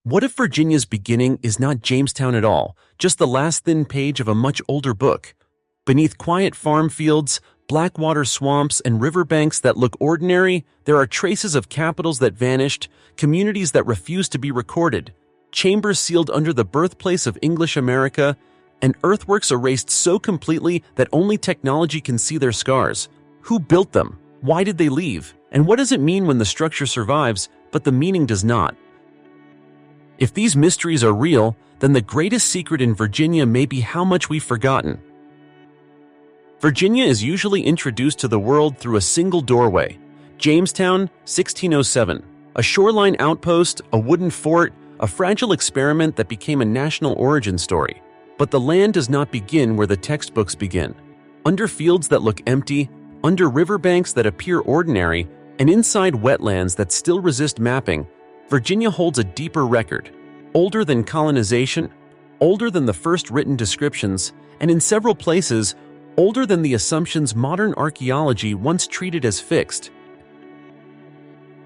What if Virginia's beginning is not Jamestown at all, just the last thin page of a much older book? Beneath quiet farm fields, blackwater swamps, and riverbanks that look ordinary, there are traces of capitals that vanished, communities that refuse to be recorded, chambers sealed under the birthplace of English America, and earthworks erased so completely that only technology can see their scars. Who built them? Why did they leave? And what does it mean when the structure survives, but the meaning does not? If these mysteries are real, then the greatest secret in Virginia may be how much we've forgotten. Virginia is usually introduced to the world through a single doorway. Jamestown, 1607. A shoreline outpost, a wooden fort, a fragile experiment that became a national origin story. But the land does not begin where the textbooks begin. Under fields that look empty, under riverbanks that appear ordinary, and inside wetlands that still resist mapping, Virginia holds a deeper record, older than colonization, older than the first written descriptions, and in several places, older than the assumptions modern archaeology once treated as fixed.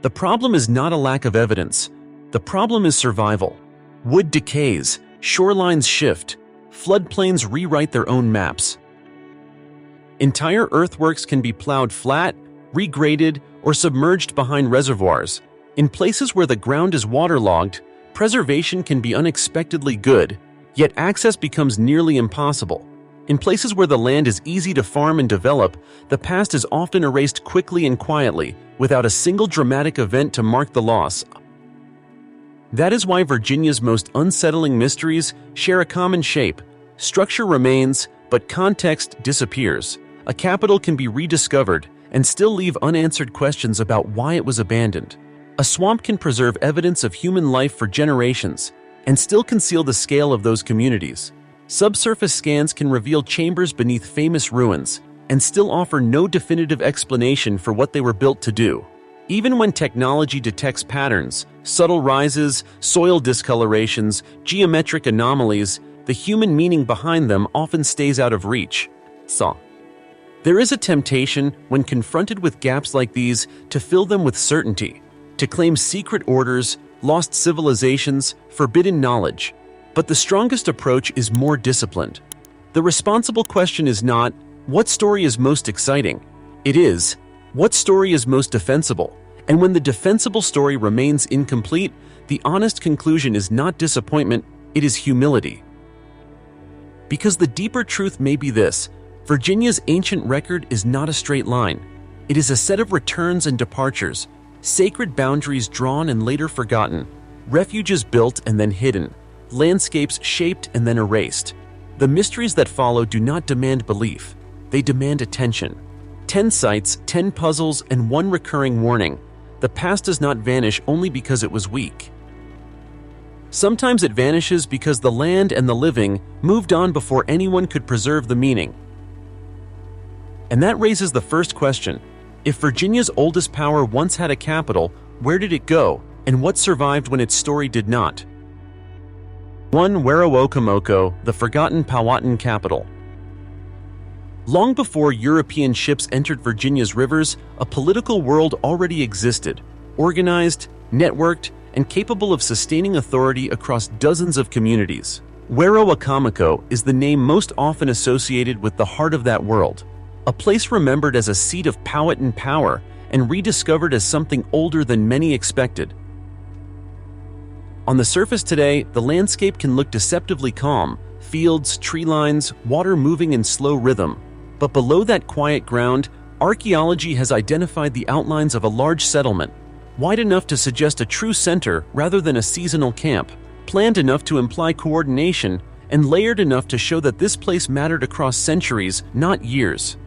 The problem is not a lack of evidence. The problem is survival. Wood decays, shorelines shift, floodplains rewrite their own maps. Entire earthworks can be plowed flat, regraded, or submerged behind reservoirs. In places where the ground is waterlogged, preservation can be unexpectedly good, yet access becomes nearly impossible. In places where the land is easy to farm and develop, the past is often erased quickly and quietly, without a single dramatic event to mark the loss. That is why Virginia's most unsettling mysteries share a common shape. Structure remains, but context disappears. A capital can be rediscovered and still leave unanswered questions about why it was abandoned. A swamp can preserve evidence of human life for generations and still conceal the scale of those communities. Subsurface scans can reveal chambers beneath famous ruins and still offer no definitive explanation for what they were built to do. Even when technology detects patterns, subtle rises, soil discolorations, geometric anomalies, the human meaning behind them often stays out of reach. There is a temptation, when confronted with gaps like these, to fill them with certainty, to claim secret orders, lost civilizations, forbidden knowledge. But the strongest approach is more disciplined. The responsible question is not, what story is most exciting? It is, what story is most defensible? And when the defensible story remains incomplete, the honest conclusion is not disappointment, it is humility. Because the deeper truth may be this: Virginia's ancient record is not a straight line. It is a set of returns and departures, sacred boundaries drawn and later forgotten, refuges built and then hidden, landscapes shaped and then erased. The mysteries that follow do not demand belief, they demand attention. 10 sites, 10 puzzles, and 1 recurring warning. The past does not vanish only because it was weak. Sometimes it vanishes because the land and the living moved on before anyone could preserve the meaning. And that raises the first question. If Virginia's oldest power once had a capital, where did it go, and what survived when its story did not? 1. Werowocomoco, the forgotten Powhatan capital. Long before European ships entered Virginia's rivers, a political world already existed, organized, networked, and capable of sustaining authority across dozens of communities. Werowocomoco is the name most often associated with the heart of that world, a place remembered as a seat of Powhatan power and rediscovered as something older than many expected. On the surface today, the landscape can look deceptively calm, fields, tree lines, water moving in slow rhythm. But below that quiet ground, archaeology has identified the outlines of a large settlement, wide enough to suggest a true center rather than a seasonal camp, planned enough to imply coordination, and layered enough to show that this place mattered across centuries, not years.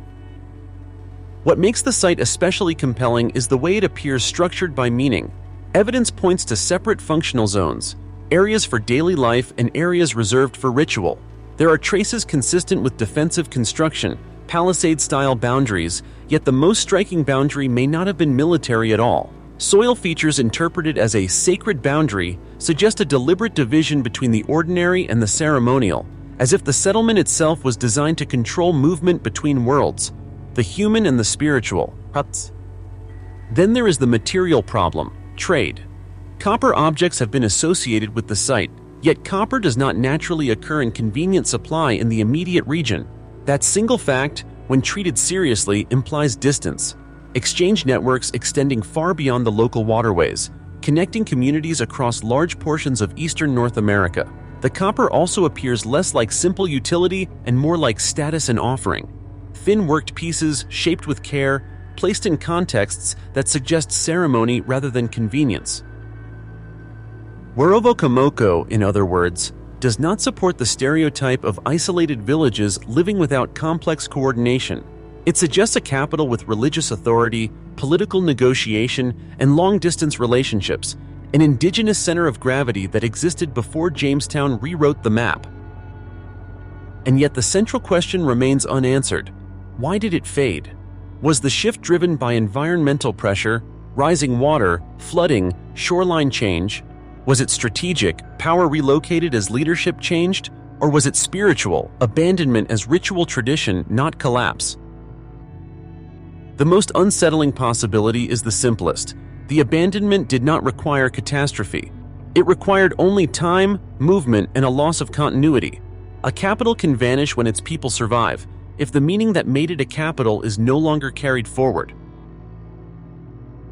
What makes the site especially compelling is the way it appears structured by meaning. Evidence points to separate functional zones, areas for daily life and areas reserved for ritual. There are traces consistent with defensive construction, palisade-style boundaries, yet the most striking boundary may not have been military at all. Soil features interpreted as a sacred boundary suggest a deliberate division between the ordinary and the ceremonial, as if the settlement itself was designed to control movement between worlds, the human and the spiritual. Then there is the material problem: trade. Copper objects have been associated with the site, yet copper does not naturally occur in convenient supply in the immediate region. That single fact, when treated seriously, implies distance. Exchange networks extending far beyond the local waterways, connecting communities across large portions of eastern North America. The copper also appears less like simple utility and more like status and offering. Thin worked pieces, shaped with care, placed in contexts that suggest ceremony rather than convenience. Werowocomoco, in other words, does not support the stereotype of isolated villages living without complex coordination. It suggests a capital with religious authority, political negotiation, and long-distance relationships, an indigenous center of gravity that existed before Jamestown rewrote the map. And yet the central question remains unanswered. Why did it fade? Was the shift driven by environmental pressure, rising water, flooding, shoreline change? Was it strategic, power relocated as leadership changed? Or was it spiritual, abandonment as ritual tradition, not collapse? The most unsettling possibility is the simplest. The abandonment did not require catastrophe. It required only time, movement, and a loss of continuity. A capital can vanish when its people survive, if the meaning that made it a capital is no longer carried forward.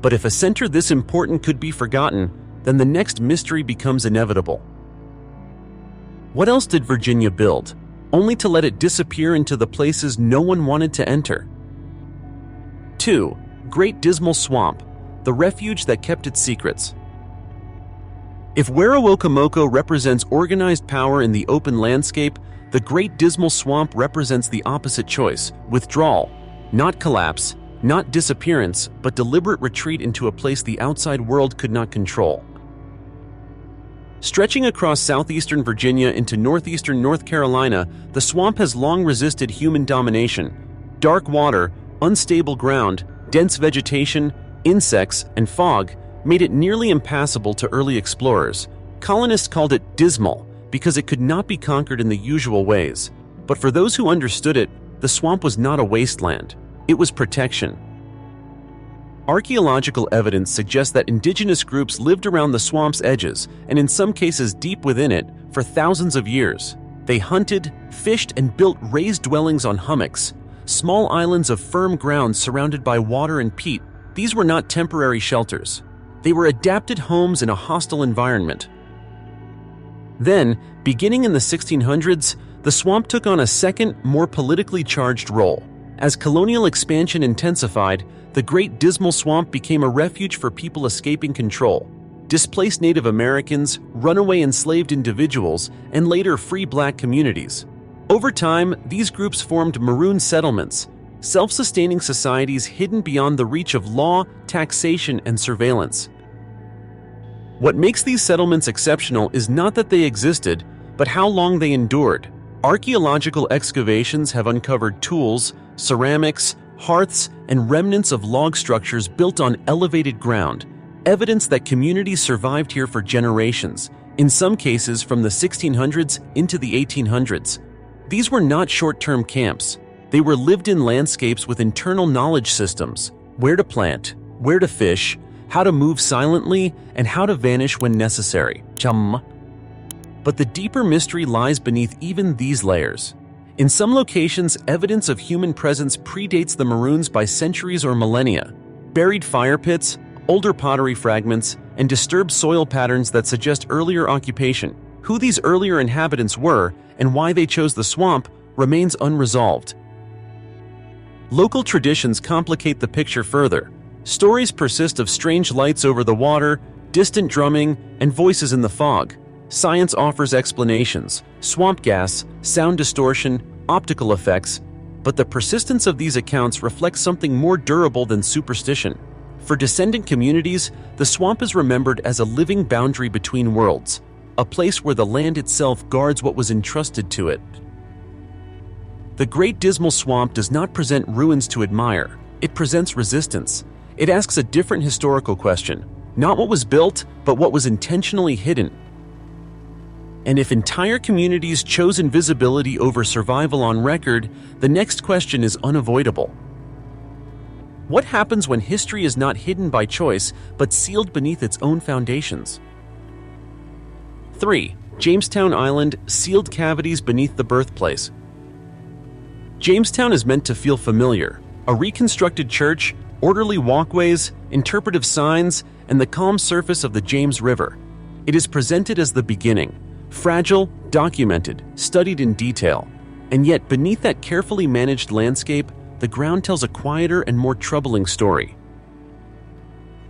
But if a center this important could be forgotten, then the next mystery becomes inevitable. What else did Virginia build, only to let it disappear into the places no one wanted to enter? 2. Great Dismal Swamp, the refuge that kept its secrets. If Werowocomoco represents organized power in the open landscape, the Great Dismal Swamp represents the opposite choice: withdrawal, not collapse, not disappearance, but deliberate retreat into a place the outside world could not control. Stretching across southeastern Virginia into northeastern North Carolina, the swamp has long resisted human domination. Dark water, unstable ground, dense vegetation, insects, and fog made it nearly impassable to early explorers. Colonists called it dismal because it could not be conquered in the usual ways. But for those who understood it, the swamp was not a wasteland. It was protection. Archaeological evidence suggests that indigenous groups lived around the swamp's edges, and in some cases deep within it, for thousands of years. They hunted, fished, and built raised dwellings on hummocks, small islands of firm ground surrounded by water and peat. These were not temporary shelters. They were adapted homes in a hostile environment. Then, beginning in the 1600s, the swamp took on a second, more politically charged role. As colonial expansion intensified, the Great Dismal Swamp became a refuge for people escaping control. Displaced Native Americans, runaway enslaved individuals, and later free black communities. Over time, these groups formed maroon settlements, self-sustaining societies hidden beyond the reach of law, taxation, and surveillance. What makes these settlements exceptional is not that they existed, but how long they endured. Archaeological excavations have uncovered tools, ceramics, hearths, and remnants of log structures built on elevated ground, evidence that communities survived here for generations, in some cases from the 1600s into the 1800s. These were not short-term camps. They were lived-in landscapes with internal knowledge systems: where to plant, where to fish, how to move silently, and how to vanish when necessary. But the deeper mystery lies beneath even these layers. In some locations, evidence of human presence predates the Maroons by centuries or millennia. Buried fire pits, older pottery fragments, and disturbed soil patterns that suggest earlier occupation. Who these earlier inhabitants were and why they chose the swamp remains unresolved. Local traditions complicate the picture further. Stories persist of strange lights over the water, distant drumming, and voices in the fog. Science offers explanations: swamp gas, sound distortion, optical effects, but the persistence of these accounts reflects something more durable than superstition. For descendant communities, the swamp is remembered as a living boundary between worlds, a place where the land itself guards what was entrusted to it. The Great Dismal Swamp does not present ruins to admire. It presents resistance. It asks a different historical question: not what was built, but what was intentionally hidden. And if entire communities chose invisibility over survival on record, the next question is unavoidable. What happens when history is not hidden by choice, but sealed beneath its own foundations? 3. Jamestown Island, sealed cavities beneath the birthplace. Jamestown is meant to feel familiar. A reconstructed church, orderly walkways, interpretive signs, and the calm surface of the James River. It is presented as the beginning, fragile, documented, studied in detail. And yet, beneath that carefully managed landscape, the ground tells a quieter and more troubling story.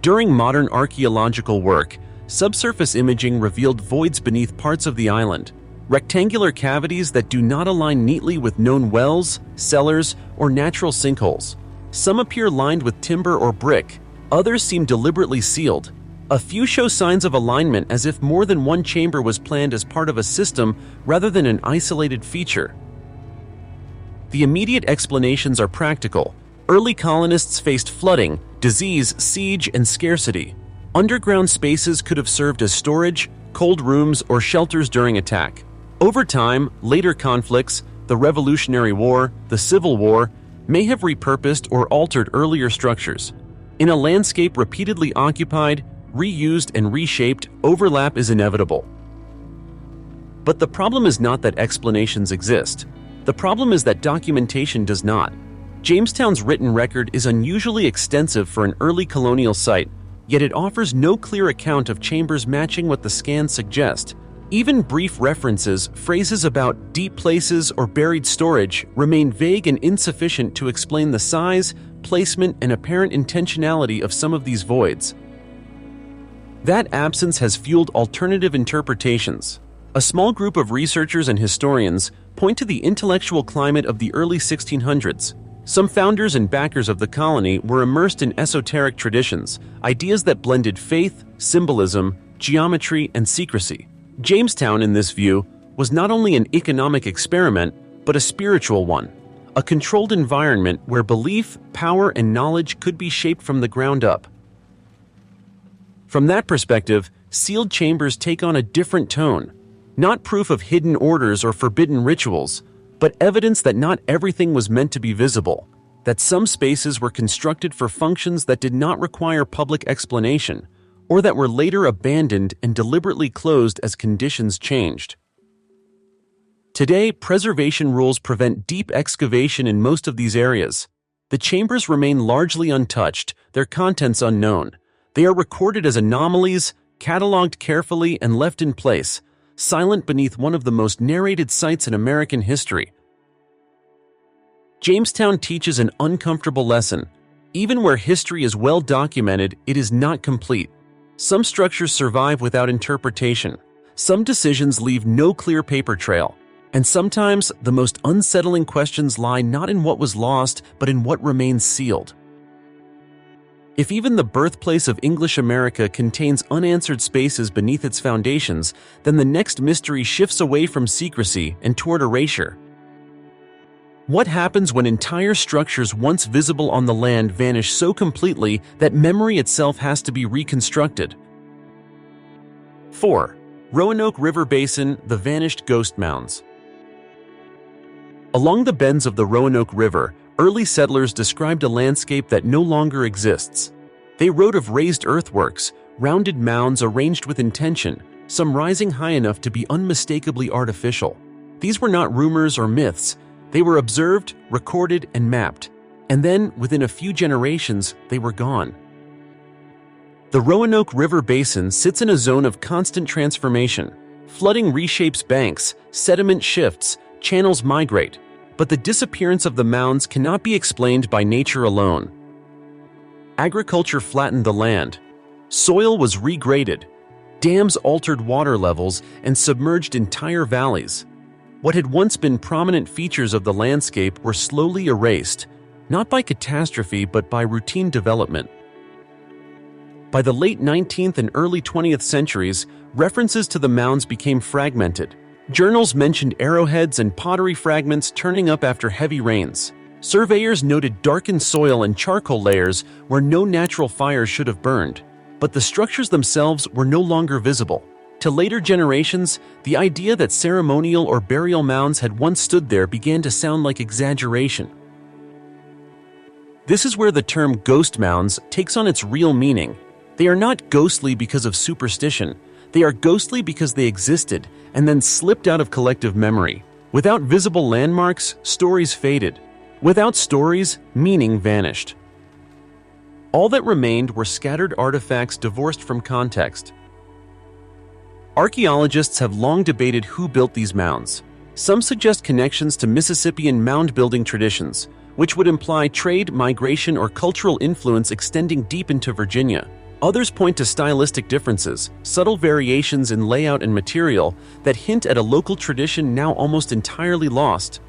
During modern archaeological work, subsurface imaging revealed voids beneath parts of the island, rectangular cavities that do not align neatly with known wells, cellars, or natural sinkholes. Some appear lined with timber or brick, others seem deliberately sealed. A few show signs of alignment as if more than one chamber was planned as part of a system rather than an isolated feature. The immediate explanations are practical. Early colonists faced flooding, disease, siege, and scarcity. Underground spaces could have served as storage, cold rooms, or shelters during attack. Over time, later conflicts, the Revolutionary War, the Civil War, may have repurposed or altered earlier structures. In a landscape repeatedly occupied, reused, and reshaped, overlap is inevitable. But the problem is not that explanations exist. The problem is that documentation does not. Jamestown's written record is unusually extensive for an early colonial site, yet it offers no clear account of chambers matching what the scans suggest. Even brief references, phrases about deep places or buried storage, remain vague and insufficient to explain the size, placement, and apparent intentionality of some of these voids. That absence has fueled alternative interpretations. A small group of researchers and historians point to the intellectual climate of the early 1600s. Some founders and backers of the colony were immersed in esoteric traditions, ideas that blended faith, symbolism, geometry, and secrecy. Jamestown, in this view, was not only an economic experiment, but a spiritual one, a controlled environment where belief, power, and knowledge could be shaped from the ground up. From that perspective, sealed chambers take on a different tone, not proof of hidden orders or forbidden rituals, but evidence that not everything was meant to be visible, that some spaces were constructed for functions that did not require public explanation, or that were later abandoned and deliberately closed as conditions changed. Today, preservation rules prevent deep excavation in most of these areas. The chambers remain largely untouched, their contents unknown. They are recorded as anomalies, cataloged carefully, and left in place, silent beneath one of the most narrated sites in American history. Jamestown teaches an uncomfortable lesson. Even where history is well documented, it is not complete. Some structures survive without interpretation. Some decisions leave no clear paper trail. And sometimes, the most unsettling questions lie not in what was lost, but in what remains sealed. If even the birthplace of English America contains unanswered spaces beneath its foundations, then the next mystery shifts away from secrecy and toward erasure. What happens when entire structures once visible on the land vanish so completely that memory itself has to be reconstructed? 4. Roanoke River Basin, the vanished ghost mounds. Along the bends of the Roanoke River, early settlers described a landscape that no longer exists. They wrote of raised earthworks, rounded mounds arranged with intention, some rising high enough to be unmistakably artificial. These were not rumors or myths. They were observed, recorded, and mapped. And then, within a few generations, they were gone. The Roanoke River Basin sits in a zone of constant transformation. Flooding reshapes banks, sediment shifts, channels migrate. But the disappearance of the mounds cannot be explained by nature alone. Agriculture flattened the land. Soil was regraded. Dams altered water levels and submerged entire valleys. What had once been prominent features of the landscape were slowly erased, not by catastrophe but by routine development. By the late 19th and early 20th centuries, references to the mounds became fragmented. Journals mentioned arrowheads and pottery fragments turning up after heavy rains. Surveyors noted darkened soil and charcoal layers where no natural fire should have burned. But the structures themselves were no longer visible. To later generations, the idea that ceremonial or burial mounds had once stood there began to sound like exaggeration. This is where the term ghost mounds takes on its real meaning. They are not ghostly because of superstition. They are ghostly because they existed and then slipped out of collective memory. Without visible landmarks, stories faded. Without stories, meaning vanished. All that remained were scattered artifacts divorced from context. Archaeologists have long debated who built these mounds. Some suggest connections to Mississippian mound-building traditions, which would imply trade, migration, or cultural influence extending deep into Virginia. Others point to stylistic differences, subtle variations in layout and material that hint at a local tradition now almost entirely lost.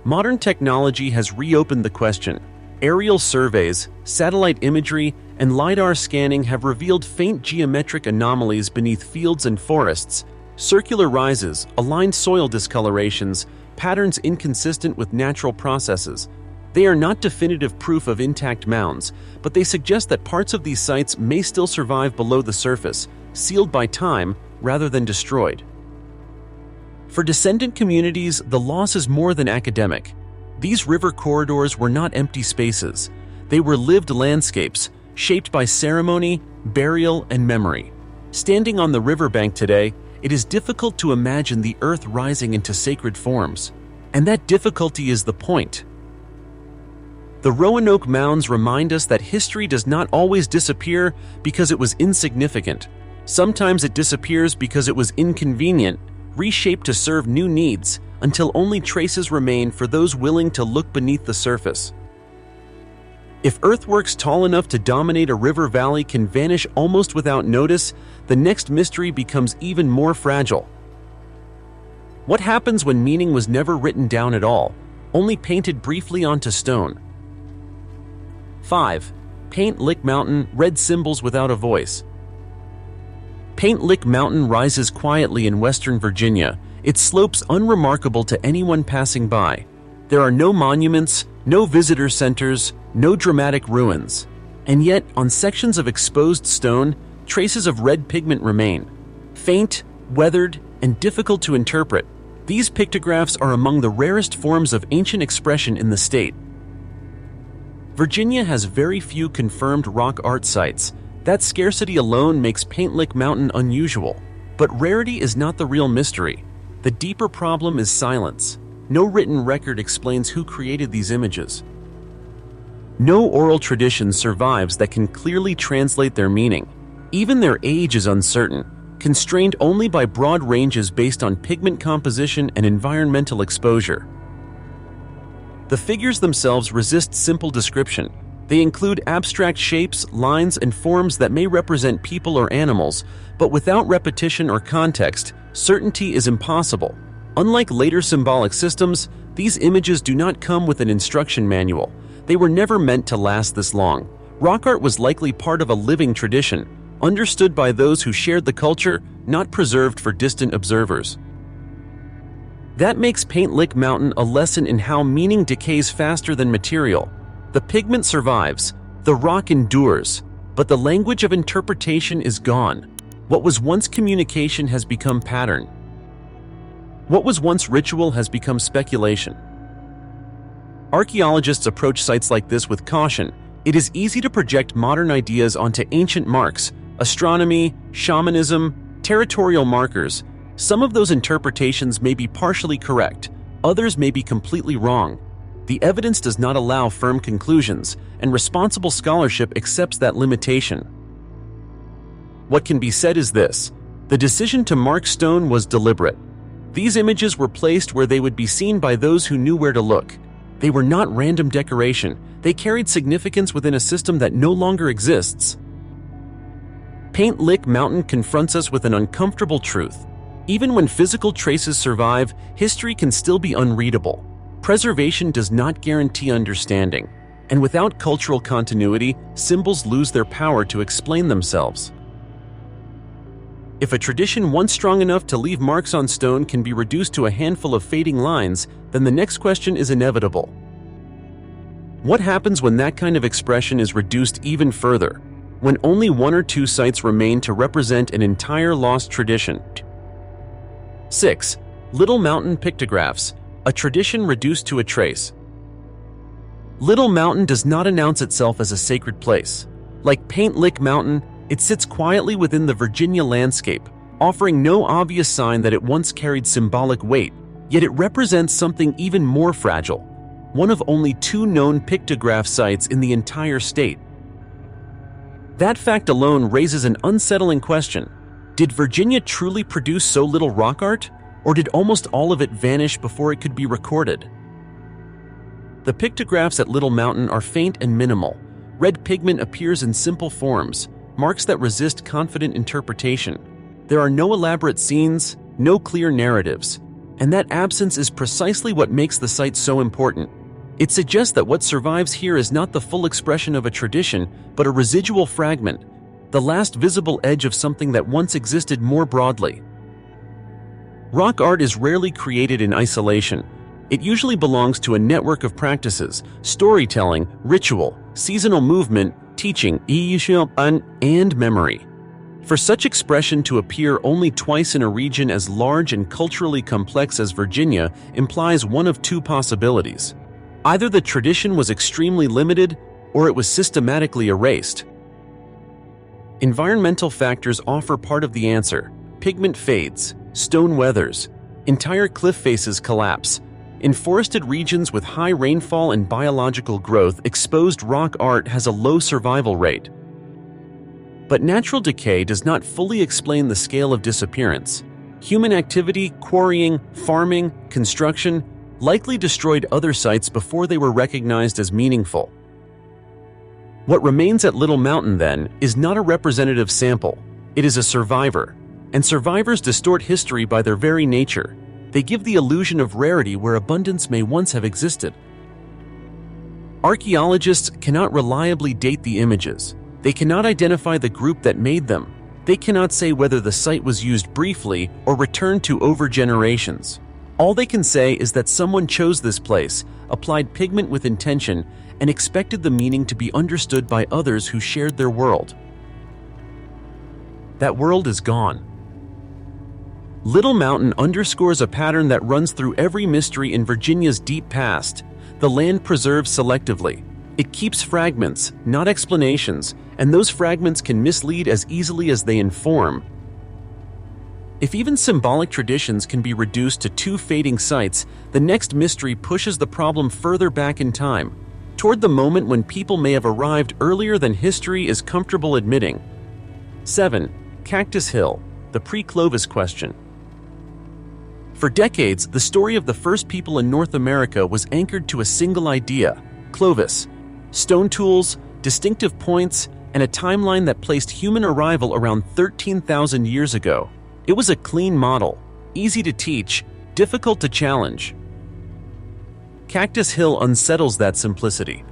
Modern technology has reopened the question. Aerial surveys, satellite imagery, and LiDAR scanning have revealed faint geometric anomalies beneath fields and forests, circular rises, aligned soil discolorations, patterns inconsistent with natural processes. They are not definitive proof of intact mounds, but they suggest that parts of these sites may still survive below the surface, sealed by time rather than destroyed. For descendant communities, the loss is more than academic. These river corridors were not empty spaces. They were lived landscapes, shaped by ceremony, burial, and memory. Standing on the riverbank today, it is difficult to imagine the earth rising into sacred forms. And that difficulty is the point. The Roanoke Mounds remind us that history does not always disappear because it was insignificant. Sometimes it disappears because it was inconvenient, reshaped to serve new needs, until only traces remain for those willing to look beneath the surface. If earthworks tall enough to dominate a river valley can vanish almost without notice, the next mystery becomes even more fragile. What happens when meaning was never written down at all, only painted briefly onto stone? 5. Paint Lick Mountain, red symbols without a voice. Paint Lick Mountain rises quietly in western Virginia, its slopes unremarkable to anyone passing by. There are no monuments, no visitor centers, no dramatic ruins. And yet, on sections of exposed stone, traces of red pigment remain. Faint, weathered, and difficult to interpret, these pictographs are among the rarest forms of ancient expression in the state. Virginia has very few confirmed rock art sites. That scarcity alone makes Paint Lick Mountain unusual. But rarity is not the real mystery. The deeper problem is silence. No written record explains who created these images. No oral tradition survives that can clearly translate their meaning. Even their age is uncertain, constrained only by broad ranges based on pigment composition and environmental exposure. The figures themselves resist simple description. They include abstract shapes, lines, and forms that may represent people or animals, but without repetition or context, certainty is impossible. Unlike later symbolic systems, these images do not come with an instruction manual. They were never meant to last this long. Rock art was likely part of a living tradition, understood by those who shared the culture, not preserved for distant observers. That makes Paint Lick Mountain a lesson in how meaning decays faster than material. The pigment survives, the rock endures, but the language of interpretation is gone. What was once communication has become pattern. What was once ritual has become speculation. Archaeologists approach sites like this with caution. It is easy to project modern ideas onto ancient marks, astronomy, shamanism, territorial markers. Some of those interpretations may be partially correct, others may be completely wrong. The evidence does not allow firm conclusions, and responsible scholarship accepts that limitation. What can be said is this: the decision to mark stone was deliberate. These images were placed where they would be seen by those who knew where to look. They were not random decoration, they carried significance within a system that no longer exists. Paint Lick Mountain confronts us with an uncomfortable truth. Even when physical traces survive, history can still be unreadable. Preservation does not guarantee understanding, and without cultural continuity, symbols lose their power to explain themselves. If a tradition once strong enough to leave marks on stone can be reduced to a handful of fading lines, then the next question is inevitable. What happens when that kind of expression is reduced even further? When only one or two sites remain to represent an entire lost tradition? 6. Little Mountain Pictographs, a tradition reduced to a trace. Little Mountain does not announce itself as a sacred place. Like Paint Lick Mountain, it sits quietly within the Virginia landscape, offering no obvious sign that it once carried symbolic weight, yet it represents something even more fragile, one of only 2 known pictograph sites in the entire state. That fact alone raises an unsettling question. Did Virginia truly produce so little rock art, or did almost all of it vanish before it could be recorded? The pictographs at Little Mountain are faint and minimal. Red pigment appears in simple forms, marks that resist confident interpretation. There are no elaborate scenes, no clear narratives, and that absence is precisely what makes the site so important. It suggests that what survives here is not the full expression of a tradition, but a residual fragment, the last visible edge of something that once existed more broadly. Rock art is rarely created in isolation. It usually belongs to a network of practices: storytelling, ritual, seasonal movement, teaching, and memory. For such expression to appear only twice in a region as large and culturally complex as Virginia implies one of 2 possibilities. Either the tradition was extremely limited, or it was systematically erased. Environmental factors offer part of the answer. Pigment fades, stone weathers, entire cliff faces collapse. In forested regions with high rainfall and biological growth, exposed rock art has a low survival rate. But natural decay does not fully explain the scale of disappearance. Human activity, quarrying, farming, construction, likely destroyed other sites before they were recognized as meaningful. What remains at Little Mountain, then, is not a representative sample. It is a survivor. And survivors distort history by their very nature. They give the illusion of rarity where abundance may once have existed. Archaeologists cannot reliably date the images. They cannot identify the group that made them. They cannot say whether the site was used briefly or returned to over generations. All they can say is that someone chose this place, applied pigment with intention, and expected the meaning to be understood by others who shared their world. That world is gone. Little Mountain underscores a pattern that runs through every mystery in Virginia's deep past. The land preserves selectively. It keeps fragments, not explanations, and those fragments can mislead as easily as they inform. If even symbolic traditions can be reduced to 2 fading sites, the next mystery pushes the problem further back in time, toward the moment when people may have arrived earlier than history is comfortable admitting. 7. Cactus Hill, the pre-Clovis question. For decades, the story of the first people in North America was anchored to a single idea: Clovis. Stone tools, distinctive points, and a timeline that placed human arrival around 13,000 years ago. It was a clean model, easy to teach, difficult to challenge. Cactus Hill unsettles that simplicity.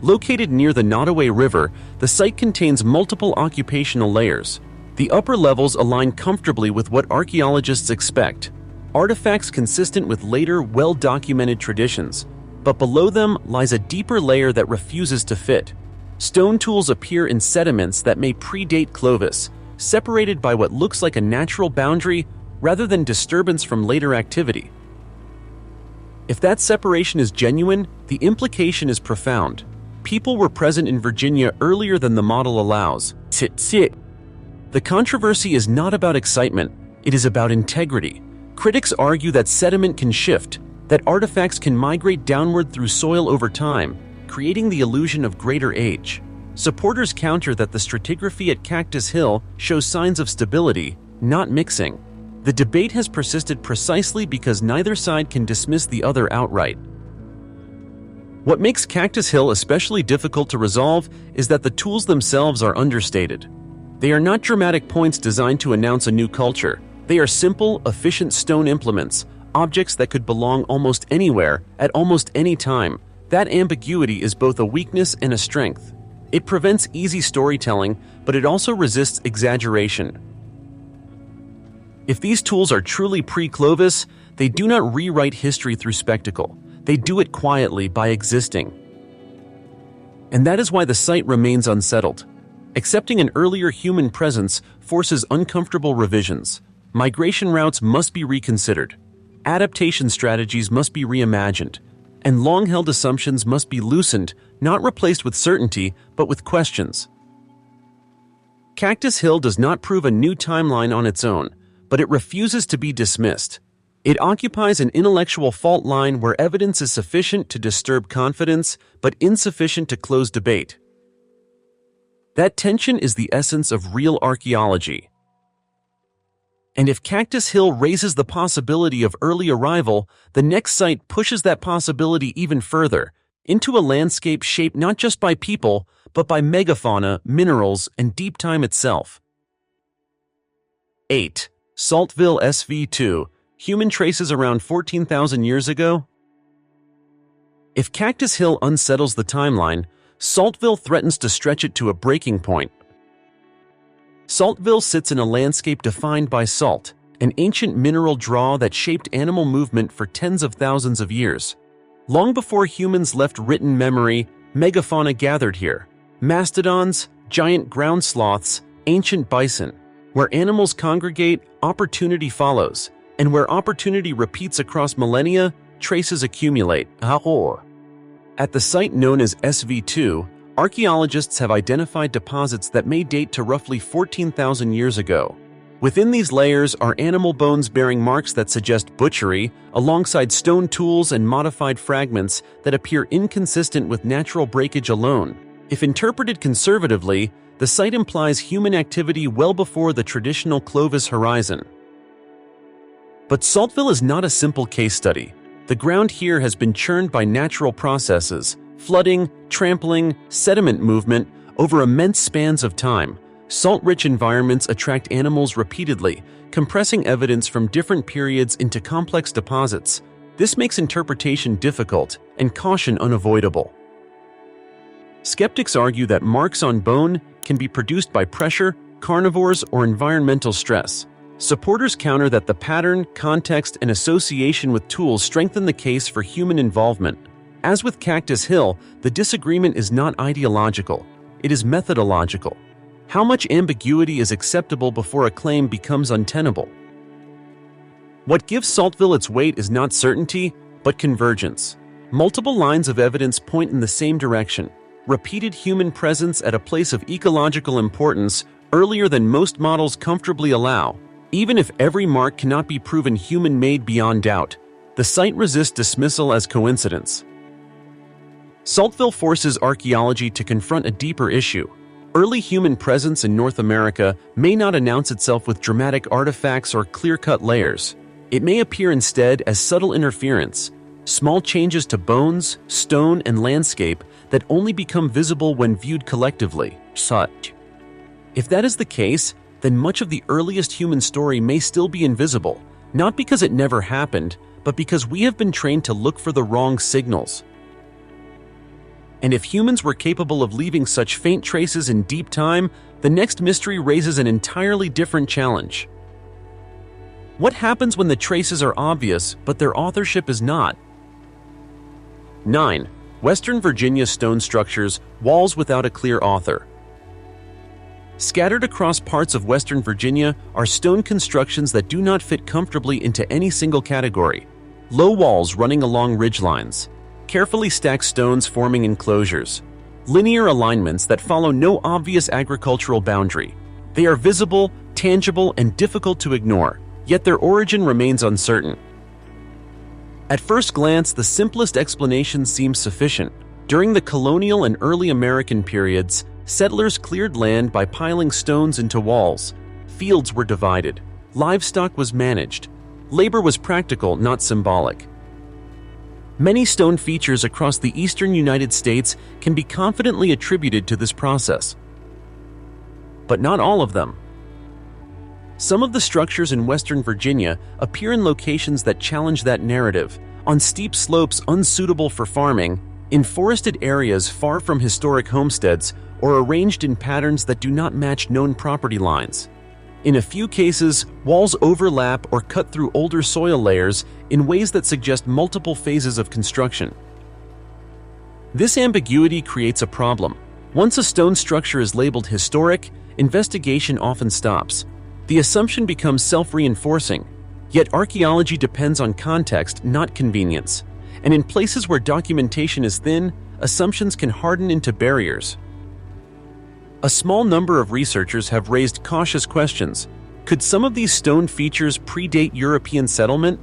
Located near the Nottoway River, the site contains multiple occupational layers. The upper levels align comfortably with what archaeologists expect: artifacts consistent with later, well-documented traditions. But below them lies a deeper layer that refuses to fit. Stone tools appear in sediments that may predate Clovis, separated by what looks like a natural boundary rather than disturbance from later activity. If that separation is genuine, the implication is profound. People were present in Virginia earlier than the model allows. The controversy is not about excitement, it is about integrity. Critics argue that sediment can shift, that artifacts can migrate downward through soil over time, creating the illusion of greater age. Supporters counter that the stratigraphy at Cactus Hill shows signs of stability, not mixing. The debate has persisted precisely because neither side can dismiss the other outright. What makes Cactus Hill especially difficult to resolve is that the tools themselves are understated. They are not dramatic points designed to announce a new culture. They are simple, efficient stone implements, objects that could belong almost anywhere, at almost any time. That ambiguity is both a weakness and a strength. It prevents easy storytelling, but it also resists exaggeration. If these tools are truly pre-Clovis, they do not rewrite history through spectacle. They do it quietly by existing. And that is why the site remains unsettled. Accepting an earlier human presence forces uncomfortable revisions. Migration routes must be reconsidered. Adaptation strategies must be reimagined. and long-held assumptions must be loosened, not replaced with certainty, but with questions. Cactus Hill does not prove a new timeline on its own, but it refuses to be dismissed. It occupies an intellectual fault line where evidence is sufficient to disturb confidence, but insufficient to close debate. That tension is the essence of real archaeology. And if Cactus Hill raises the possibility of early arrival, the next site pushes that possibility even further, into a landscape shaped not just by people, but by megafauna, minerals, and deep time itself. 8. Saltville SV2, human traces around 14,000 years ago? If Cactus Hill unsettles the timeline, Saltville threatens to stretch it to a breaking point. Saltville sits in a landscape defined by salt, an ancient mineral draw that shaped animal movement for tens of thousands of years. Long before humans left written memory, megafauna gathered here. Mastodons, giant ground sloths, ancient bison. Where animals congregate, opportunity follows, and where opportunity repeats across millennia, traces accumulate. At the site known as SV2, archaeologists have identified deposits that may date to roughly 14,000 years ago. Within these layers are animal bones bearing marks that suggest butchery, alongside stone tools and modified fragments that appear inconsistent with natural breakage alone. If interpreted conservatively, the site implies human activity well before the traditional Clovis horizon. But Saltville is not a simple case study. The ground here has been churned by natural processes, flooding, trampling, sediment movement over immense spans of time. Salt-rich environments attract animals repeatedly, compressing evidence from different periods into complex deposits. This makes interpretation difficult and caution unavoidable. Skeptics argue that marks on bone can be produced by pressure, carnivores, or environmental stress. Supporters counter that the pattern, context, and association with tools strengthen the case for human involvement. As with Cactus Hill, the disagreement is not ideological, it is methodological. How much ambiguity is acceptable before a claim becomes untenable? What gives Saltville its weight is not certainty, but convergence. Multiple lines of evidence point in the same direction. Repeated human presence at a place of ecological importance earlier than most models comfortably allow. Even if every mark cannot be proven human-made beyond doubt, the site resists dismissal as coincidence. Saltville forces archaeology to confront a deeper issue. Early human presence in North America may not announce itself with dramatic artifacts or clear-cut layers. It may appear instead as subtle interference, small changes to bones, stone, and landscape that only become visible when viewed collectively. If that is the case, then much of the earliest human story may still be invisible, not because it never happened, but because we have been trained to look for the wrong signals. And if humans were capable of leaving such faint traces in deep time, the next mystery raises an entirely different challenge. What happens when the traces are obvious, but their authorship is not? 9. Western Virginia stone structures, walls without a clear author. Scattered across parts of Western Virginia are stone constructions that do not fit comfortably into any single category. Low walls running along ridgelines, carefully stacked stones forming enclosures, linear alignments that follow no obvious agricultural boundary. They are visible, tangible, and difficult to ignore, yet their origin remains uncertain. At first glance, the simplest explanation seems sufficient. During the colonial and early American periods, settlers cleared land by piling stones into walls. Fields were divided. Livestock was managed. Labor was practical, not symbolic. Many stone features across the eastern United States can be confidently attributed to this process. But not all of them. Some of the structures in Western Virginia appear in locations that challenge that narrative, on steep slopes unsuitable for farming, in forested areas far from historic homesteads, or arranged in patterns that do not match known property lines. In a few cases, walls overlap or cut through older soil layers in ways that suggest multiple phases of construction. This ambiguity creates a problem. Once a stone structure is labeled historic, investigation often stops. The assumption becomes self-reinforcing. Yet archaeology depends on context, not convenience. and in places where documentation is thin, assumptions can harden into barriers. A small number of researchers have raised cautious questions. Could some of these stone features predate European settlement?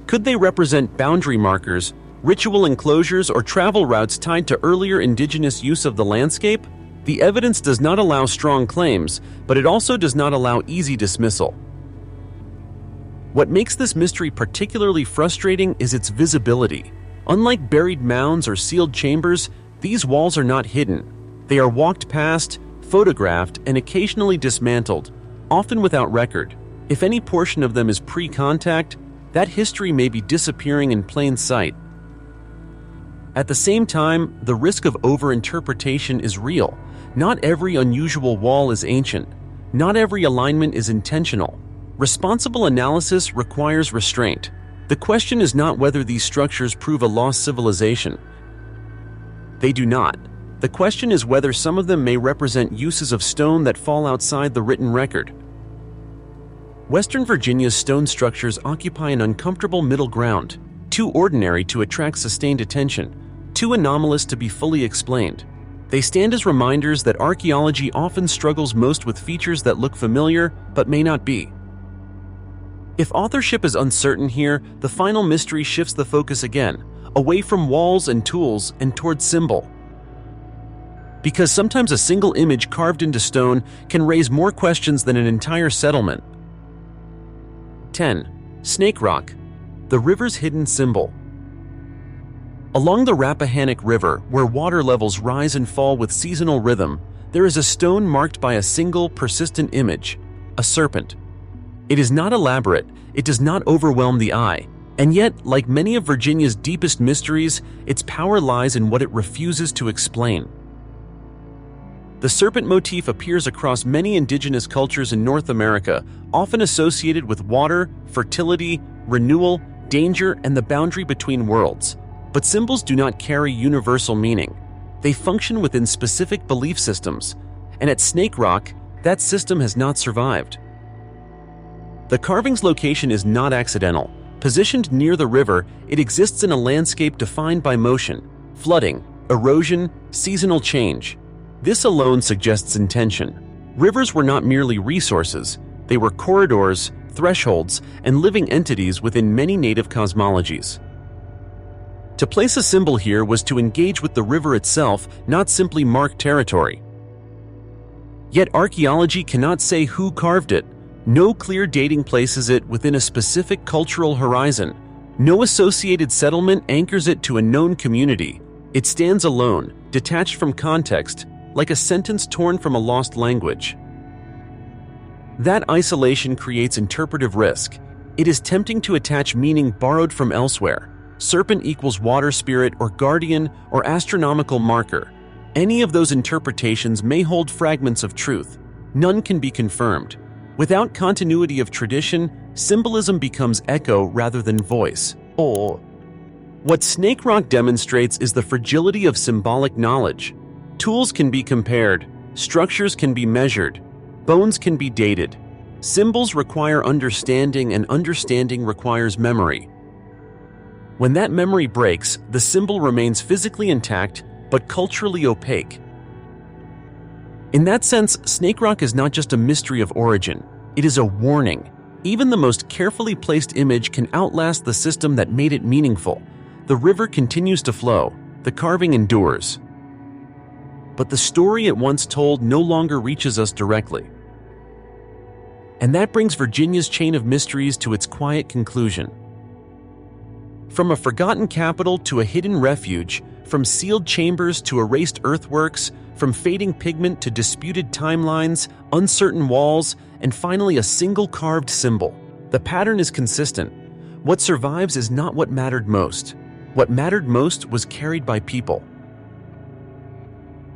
Could they represent boundary markers, ritual enclosures, or travel routes tied to earlier indigenous use of the landscape? The evidence does not allow strong claims, but it also does not allow easy dismissal. What makes this mystery particularly frustrating is its visibility. Unlike buried mounds or sealed chambers, these walls are not hidden. They are walked past, photographed, and occasionally dismantled, often without record. If any portion of them is pre-contact, that history may be disappearing in plain sight. At the same time, the risk of over-interpretation is real. Not every unusual wall is ancient. Not every alignment is intentional. Responsible analysis requires restraint. The question is not whether these structures prove a lost civilization. They do not. The question is whether some of them may represent uses of stone that fall outside the written record. Western Virginia's stone structures occupy an uncomfortable middle ground, too ordinary to attract sustained attention, too anomalous to be fully explained. They stand as reminders that archaeology often struggles most with features that look familiar but may not be. If authorship is uncertain here, the final mystery shifts the focus again, away from walls and tools and towards symbol. Because sometimes a single image carved into stone can raise more questions than an entire settlement. 10. Snake Rock, the river's hidden symbol. Along the Rappahannock River, where water levels rise and fall with seasonal rhythm, there is a stone marked by a single, persistent image, a serpent. It is not elaborate, it does not overwhelm the eye, and yet, like many of Virginia's deepest mysteries, its power lies in what it refuses to explain. The serpent motif appears across many indigenous cultures in North America, often associated with water, fertility, renewal, danger, and the boundary between worlds. But symbols do not carry universal meaning. They function within specific belief systems, and at Snake Rock, that system has not survived. The carving's location is not accidental. Positioned near the river, it exists in a landscape defined by motion, flooding, erosion, seasonal change. This alone suggests intention. Rivers were not merely resources, they were corridors, thresholds, and living entities within many native cosmologies. To place a symbol here was to engage with the river itself, not simply mark territory. Yet archaeology cannot say who carved it. No clear dating places it within a specific cultural horizon. No associated settlement anchors it to a known community. It stands alone, detached from context, like a sentence torn from a lost language. That isolation creates interpretive risk. It is tempting to attach meaning borrowed from elsewhere. Serpent equals water spirit or guardian or astronomical marker. Any of those interpretations may hold fragments of truth. None can be confirmed. Without continuity of tradition, symbolism becomes echo rather than voice. What Snake Rock demonstrates is the fragility of symbolic knowledge. Tools can be compared, structures can be measured, bones can be dated. Symbols require understanding, and understanding requires memory. When that memory breaks, the symbol remains physically intact, but culturally opaque. In that sense, Snake Rock is not just a mystery of origin, it is a warning. Even the most carefully placed image can outlast the system that made it meaningful. The river continues to flow, the carving endures. But the story it once told no longer reaches us directly. And that brings Virginia's chain of mysteries to its quiet conclusion. From a forgotten capital to a hidden refuge, from sealed chambers to erased earthworks, from fading pigment to disputed timelines, uncertain walls, and finally a single carved symbol. The pattern is consistent. What survives is not what mattered most. What mattered most was carried by people.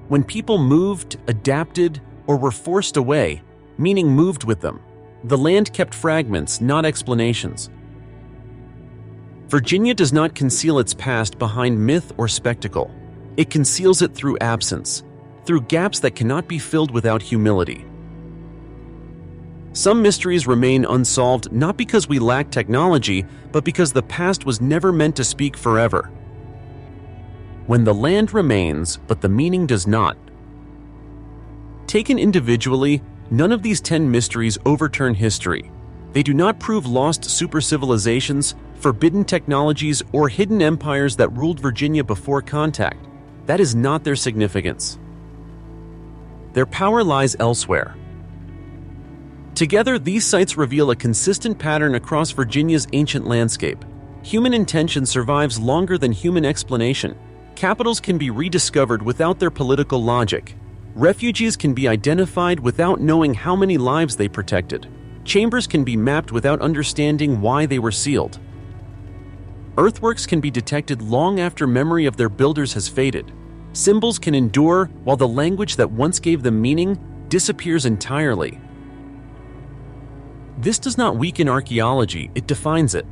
When people moved, adapted, or were forced away, meaning moved with them, the land kept fragments, not explanations. Virginia does not conceal its past behind myth or spectacle. It conceals it through absence, through gaps that cannot be filled without humility. Some mysteries remain unsolved not because we lack technology, but because the past was never meant to speak forever. when the land remains but the meaning does not. Taken individually, none of these 10 mysteries overturn history. They do not prove lost super-civilizations, forbidden technologies, or hidden empires that ruled Virginia before contact. That is not their significance. Their power lies elsewhere. Together, these sites reveal a consistent pattern across Virginia's ancient landscape. Human intention survives longer than human explanation. Capitals can be rediscovered without their political logic. Refugees can be identified without knowing how many lives they protected. Chambers can be mapped without understanding why they were sealed. Earthworks can be detected long after memory of their builders has faded. Symbols can endure while the language that once gave them meaning disappears entirely. This does not weaken archaeology, it defines it.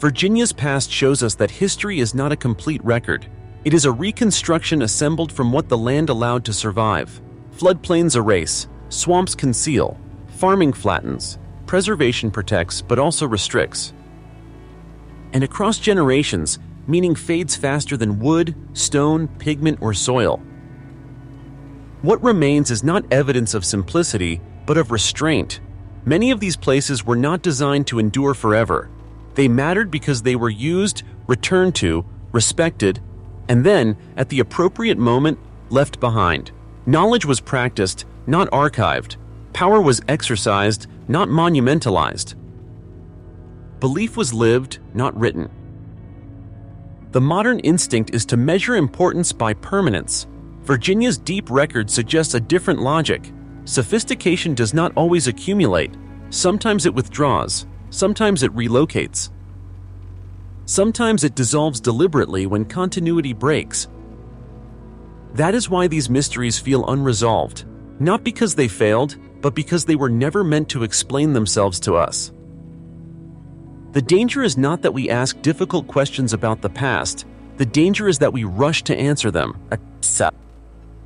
Virginia's past shows us that history is not a complete record. It is a reconstruction assembled from what the land allowed to survive. Floodplains erase, swamps conceal, farming flattens, preservation protects but also restricts. And across generations, meaning fades faster than wood, stone, pigment, or soil. What remains is not evidence of simplicity, but of restraint. Many of these places were not designed to endure forever. They mattered because they were used, returned to, respected, and then, at the appropriate moment, left behind. Knowledge was practiced, not archived. Power was exercised, not monumentalized. Belief was lived, not written. The modern instinct is to measure importance by permanence. Virginia's deep record suggests a different logic. Sophistication does not always accumulate. Sometimes it withdraws. Sometimes it relocates. Sometimes it dissolves deliberately when continuity breaks. That is why these mysteries feel unresolved, not because they failed, but because they were never meant to explain themselves to us. The danger is not that we ask difficult questions about the past. The danger is that we rush to answer them.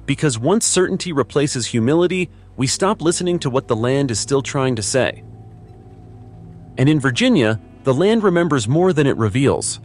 Because once certainty replaces humility, we stop listening to what the land is still trying to say. And in Virginia, the land remembers more than it reveals.